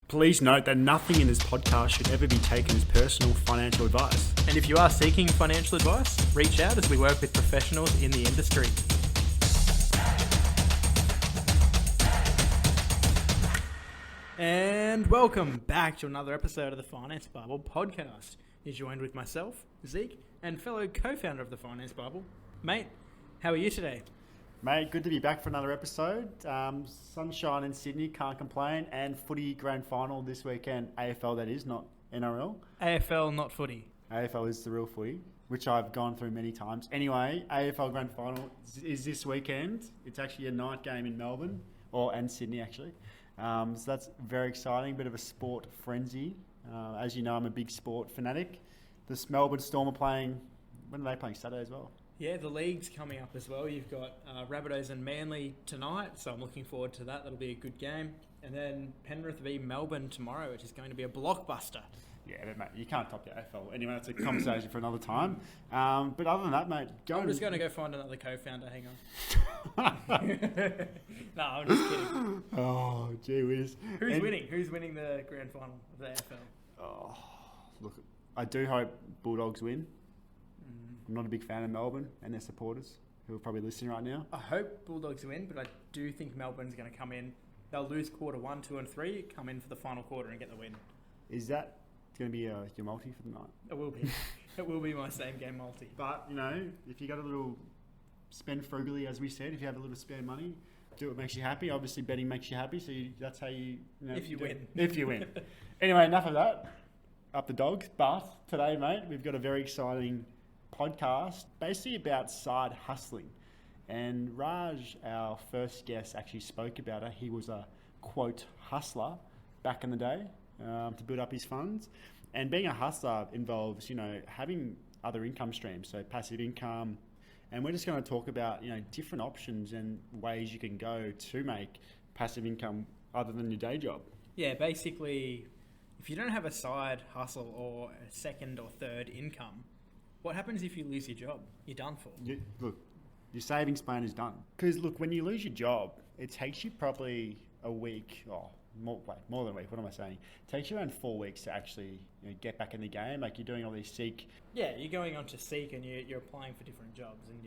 Please note that nothing in this podcast should ever be taken as personal financial advice. And if you are seeking financial advice, reach out as we work with professionals in the industry. And welcome back to another episode of the Finance Bible podcast. You're joined with myself, Zeke, and fellow co-founder of the Finance Bible. Mate, how are you today? Mate, good to be back for another episode. Sunshine in Sydney, can't complain. And footy grand final this weekend. AFL, that is, not NRL. AFL, not footy. AFL is the real footy, which I've gone through many times. Anyway, AFL grand final is this weekend. It's actually a night game in Melbourne, and Sydney actually. So that's very exciting, bit of a sport frenzy. As you know, I'm a big sport fanatic. The Melbourne Storm are playing, when are they playing? Saturday as well? Yeah, the league's coming up as well. You've got Rabbitohs and Manly tonight, so I'm looking forward to that. That'll be a good game. And then Penrith v Melbourne tomorrow, which is going to be a blockbuster. Yeah, but mate, you can't top the AFL. Anyway, that's a conversation for another time. But other than that, mate, I'm just going to go find another co-founder. Hang on. No, I'm just kidding. Oh, gee whiz. Who's winning? Who's winning the grand final of the AFL? Oh, look, I do hope Bulldogs win. I'm not a big fan of Melbourne and their supporters who are probably listening right now. I hope Bulldogs win, but I do think Melbourne's going to come in. They'll lose quarter 1, 2 and 3, come in for the final quarter and get the win. Is that going to be your multi for the night? It will be. It will be my same game multi. But, you know, if you got a little spend frugally, as we said, if you have a little spare money, do what makes you happy. Obviously, betting makes you happy, so that's how you know, if you win. If you win. Anyway, enough of that. Up the dogs. But today, mate, we've got a very exciting podcast basically about side hustling, and Raj, our first guest, actually spoke about it. He was a quote hustler back in the day to build up his funds, and being a hustler involves, you know, having other income streams, so passive income, and we're just going to talk about, you know, different options and ways you can go to make passive income other than your day job. Yeah, basically, if you don't have a side hustle or a second or third income, what happens if you lose your job? You're done for. Look, your savings plan is done. Because, look, when you lose your job, it takes you probably a week, more than a week, what am I saying? It takes you around 4 weeks to actually, you know, get back in the game. Like, you're doing all these Seek. Yeah, you're going on to Seek and you're applying for different jobs and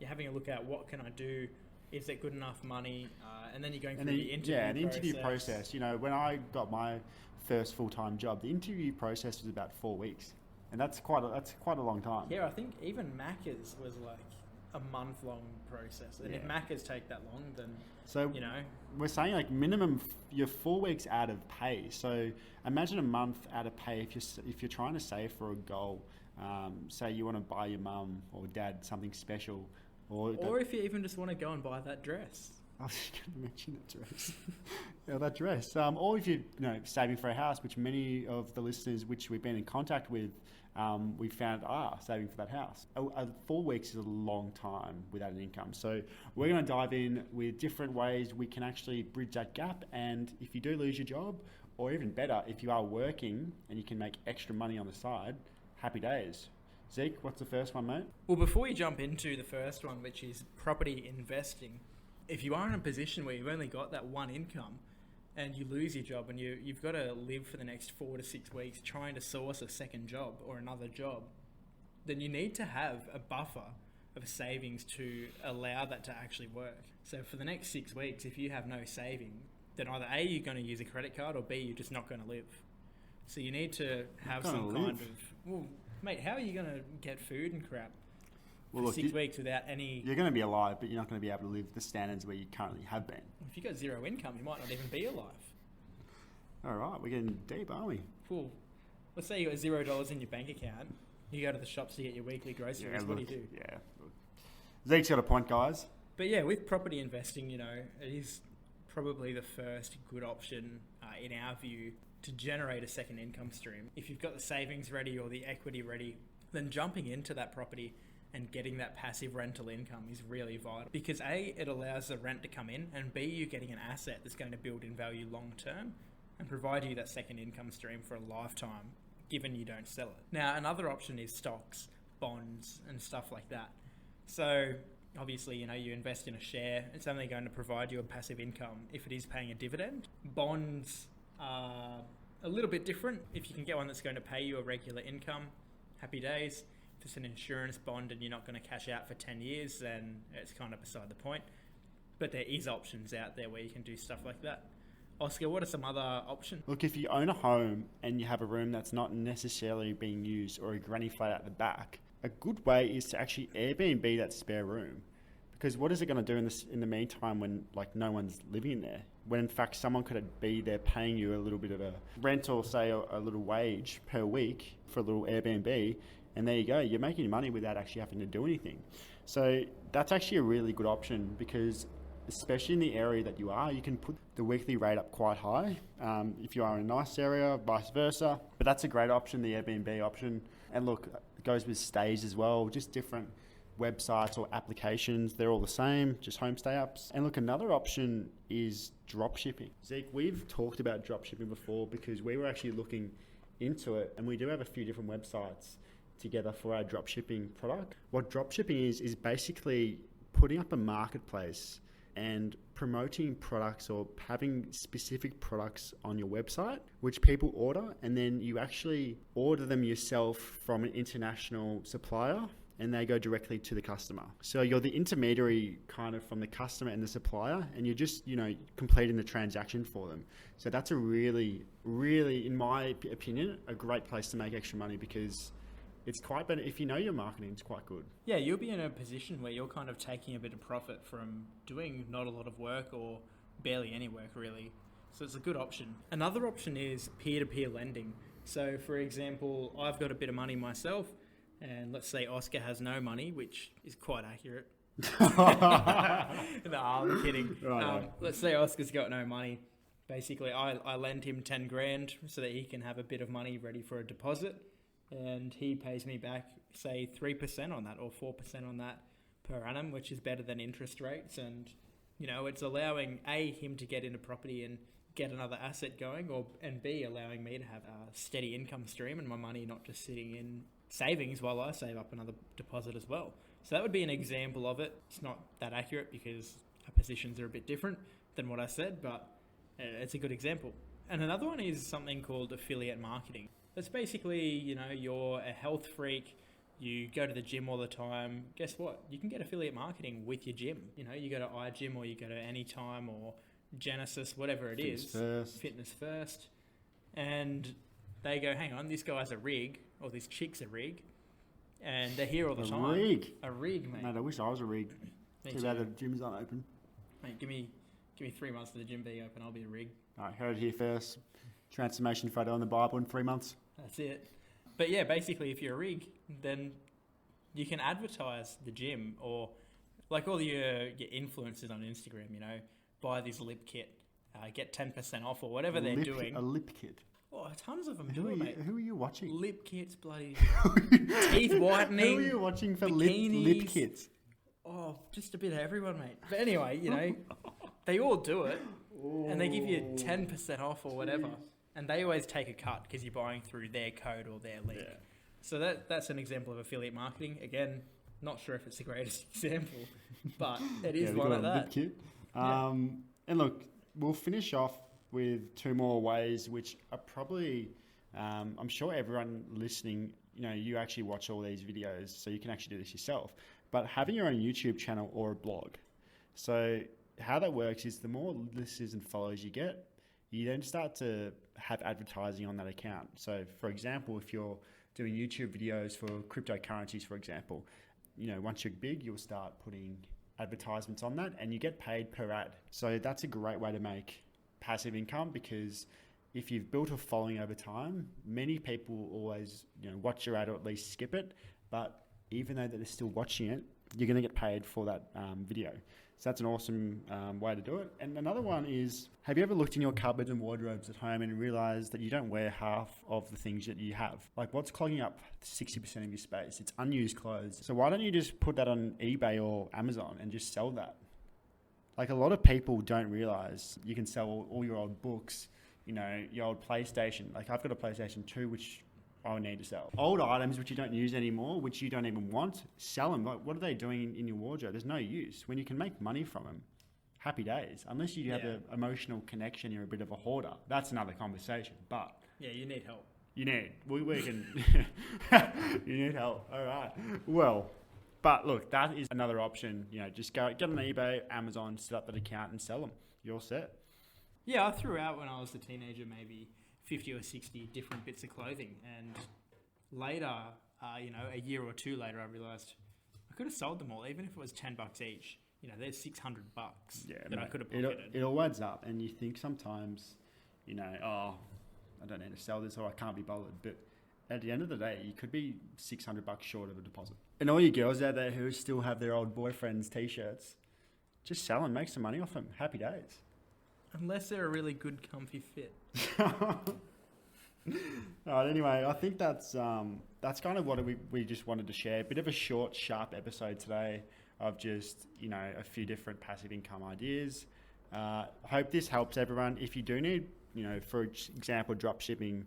you're having a look at what can I do, is it good enough money, and then you're going through the interview process. Yeah, the interview process. You know, when I got my first full-time job, the interview process was about 4 weeks. And that's quite a long time. Yeah, I think even Macca's was like a month-long process. And if Macca's take that long, then, you know. We're saying like minimum, you're 4 weeks out of pay. So imagine a month out of pay if you're trying to save for a goal. Say you want to buy your mum or dad something special. Or if you even just want to go and buy that dress. I was just going to mention that dress. That dress. Or if you're saving for a house, which many of the listeners which we've been in contact with, we found are saving for that house. 4 weeks is a long time without an income. So we're going to dive in with different ways we can actually bridge that gap. And if you do lose your job, or even better, if you are working and you can make extra money on the side, happy days. Zeke, what's the first one, mate? Well, before we jump into the first one, which is property investing, if you are in a position where you've only got that one income and you lose your job and you've got to live for the next 4 to 6 weeks trying to source a second job or another job, then you need to have a buffer of savings to allow that to actually work. So for the next 6 weeks, if you have no saving, then either A, you're going to use a credit card, or B, you're just not going to live. So you need to have some kind of... Well, mate, how are you going to get food and crap? Well, look, 6 weeks without any... You're going to be alive, but you're not going to be able to live the standards where you currently have been. If you've got zero income, you might not even be alive. All right, we're getting deep, aren't we? Cool. Let's say you got $0 in your bank account. You go to the shops to get your weekly groceries. Yeah, what do you do? Yeah. Zeke's got a point, guys. But yeah, with property investing, it is probably the first good option, in our view, to generate a second income stream. If you've got the savings ready or the equity ready, then jumping into that property and getting that passive rental income is really vital, because A, it allows the rent to come in, and B, you're getting an asset that's going to build in value long term and provide you that second income stream for a lifetime, given you don't sell it. Now, another option is stocks, bonds, and stuff like that. So obviously, you invest in a share, it's only going to provide you a passive income if it is paying a dividend. Bonds are a little bit different. If you can get one that's going to pay you a regular income, happy days. If it's an insurance bond and you're not going to cash out for 10 years, then it's kind of beside the point. But there is options out there where you can do stuff like that. Oscar, what are some other options? Look, if you own a home and you have a room that's not necessarily being used or a granny flat at the back, a good way is to actually Airbnb that spare room. Because what is it going to do in the meantime when like no one's living in there? When in fact someone could be there paying you a little bit of a rent or say a little wage per week for a little Airbnb, and there you go, you're making money without actually having to do anything. So that's actually a really good option because especially in the area that you are, you can put the weekly rate up quite high if you are in a nice area, vice versa. But that's a great option, the Airbnb option. And look, it goes with stays as well, just different websites or applications. They're all the same, just homestay apps. And look, another option is drop shipping. Zeke, we've talked about drop shipping before because we were actually looking into it, and we do have a few different websites together for our drop shipping product. What drop shipping is basically putting up a marketplace and promoting products or having specific products on your website, which people order, and then you actually order them yourself from an international supplier and they go directly to the customer. So you're the intermediary kind of from the customer and the supplier, and you're just, completing the transaction for them. So that's a really, really, in my opinion, a great place to make extra money because it's quite better. If you know your marketing, it's quite good. Yeah, you'll be in a position where you're kind of taking a bit of profit from doing not a lot of work or barely any work really. So it's a good option. Another option is peer-to-peer lending. So for example, I've got a bit of money myself, and let's say Oscar has no money, which is quite accurate. No, I'm kidding. Right. Let's say Oscar's got no money. Basically, I lend him 10 grand so that he can have a bit of money ready for a deposit. And he pays me back, say, 3% on that or 4% on that per annum, which is better than interest rates. And, it's allowing, A, him to get into property and get another asset going, and B, allowing me to have a steady income stream and my money not just sitting in savings while I save up another deposit as well. So that would be an example of it. It's not that accurate because our positions are a bit different than what I said, but it's a good example. And another one is something called affiliate marketing. That's basically, you're a health freak, you go to the gym all the time. Guess what? You can get affiliate marketing with your gym. You go to iGym or you go to Anytime or Genesis, whatever it is. Fitness First. And they go, hang on, this guy's a rig, or this chick's a rig, and they're here all the time. A rig, mate. Mate, I wish I was a rig. Too bad the gyms aren't open. Mate, give me 3 months to the gym being open, I'll be a rig. All right, heard it here first. Transformation photo in the Bible in 3 months. That's it. But yeah, basically, if you're a rig, then you can advertise the gym or like all your influencers on Instagram, buy this lip kit, get 10% off or whatever they're doing. A lip kit? Oh, tons of them do it, mate. Who are you watching? Lip kits, bloody teeth whitening. Who are you watching for bikinis. lip kits? Oh, just a bit of everyone, mate. But anyway, they all do it, and they give you 10% off or whatever. And they always take a cut because you're buying through their code or their link. Yeah. So that's an example of affiliate marketing. Again, not sure if it's the greatest example, but it is one of that. And look, we'll finish off with 2 more ways, which are probably, I'm sure everyone listening, you actually watch all these videos, so you can actually do this yourself. But having your own YouTube channel or a blog. So how that works is the more listeners and followers you get, you then start to have advertising on that account. So for example, if you're doing YouTube videos for cryptocurrencies, for example, once you're big, you'll start putting advertisements on that and you get paid per ad. So that's a great way to make passive income because if you've built a following over time, many people will always watch your ad or at least skip it. But even though they're still watching it, you're going to get paid for that video. So that's an awesome way to do it. And another one is, have you ever looked in your cupboards and wardrobes at home and realized that you don't wear half of the things that you have? Like what's clogging up 60% of your space? It's unused clothes. So why don't you just put that on eBay or Amazon and just sell that? Like a lot of people don't realize you can sell all your old books, your old PlayStation. Like I've got a PlayStation 2, which I would need to sell. Old items which you don't use anymore, which you don't even want, sell them. Like, what are they doing in your wardrobe? There's no use. When you can make money from them, happy days. Unless you have Yeah. an emotional connection, you're a bit of a hoarder. That's another conversation. But Yeah, you need help. you need. We can. You need help. All right. Well, but look, that is another option. Just go get on eBay, Amazon, set up that account, and sell them. You're all set. Yeah, I threw out when I was a teenager maybe 50 or 60 different bits of clothing, and later, a year or two later, I realised I could have sold them all, even if it was $10 each. There's $600 that I could have pocketed. It all adds up, and you think sometimes, I don't need to sell this, or I can't be bothered. But at the end of the day, you could be $600 short of a deposit. And all you girls out there who still have their old boyfriends' t-shirts, just sell and make some money off them. Happy days. Unless they're a really good, comfy fit. All right, anyway, I think that's kind of what we just wanted to share. A bit of a short, sharp episode today of just, a few different passive income ideas. Hope this helps everyone. If you do need, for example, drop shipping,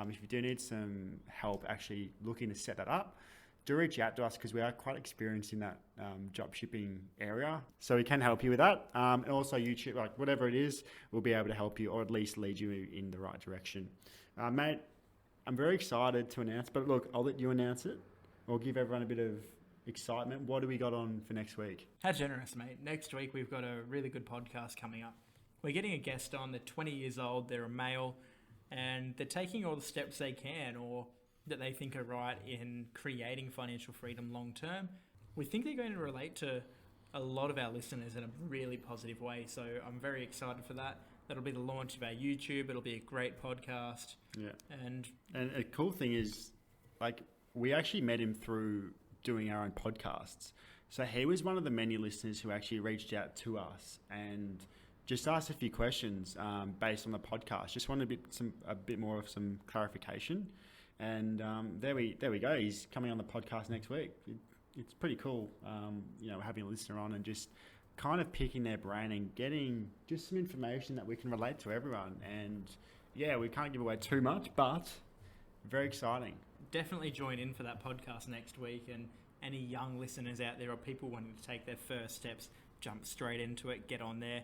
if you do need some help actually looking to set that up, do reach out to us because we are quite experienced in that drop shipping area. So we can help you with that. And also YouTube, like whatever it is, we'll be able to help you or at least lead you in the right direction. Mate, I'm very excited to announce, but look, I'll let you announce it or give everyone a bit of excitement. What do we got on for next week? How generous, mate. Next week, we've got a really good podcast coming up. We're getting a guest on. They're 20 years old. They're a male, and they're taking all the steps they can or that they think are right in creating financial freedom long term. We think they're going to relate to a lot of our listeners in a really positive way. So I'm very excited for that. That'll be the launch of our YouTube. It'll be a great podcast. Yeah. And a cool thing is, like, we actually met him through doing our own podcasts. So he was one of the many listeners who actually reached out to us and just asked a few questions based on the podcast. Just wanted a bit more of some clarification. And there we go. He's coming on the podcast next week. It's pretty cool, having a listener on and just kind of picking their brain and getting just some information that we can relate to everyone. And yeah, we can't give away too much, but very exciting. Definitely join in for that podcast next week. And any young listeners out there or people wanting to take their first steps, jump straight into it, get on there.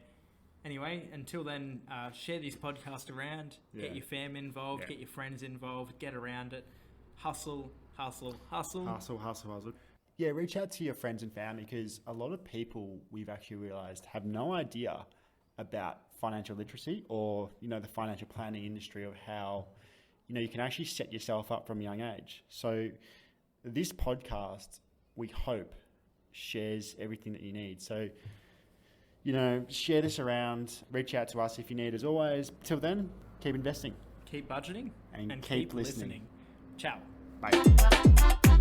Anyway, until then, share this podcast around, get your fam involved, get your friends involved, get around it. Hustle, hustle, hustle. Hustle, hustle, hustle. Yeah, reach out to your friends and family because a lot of people, we've actually realised, have no idea about financial literacy or, the financial planning industry of how, you can actually set yourself up from a young age. So this podcast, we hope, shares everything that you need. So, share this around, reach out to us if you need, as always. Till then, keep investing. Keep budgeting And keep listening. Ciao. Bye.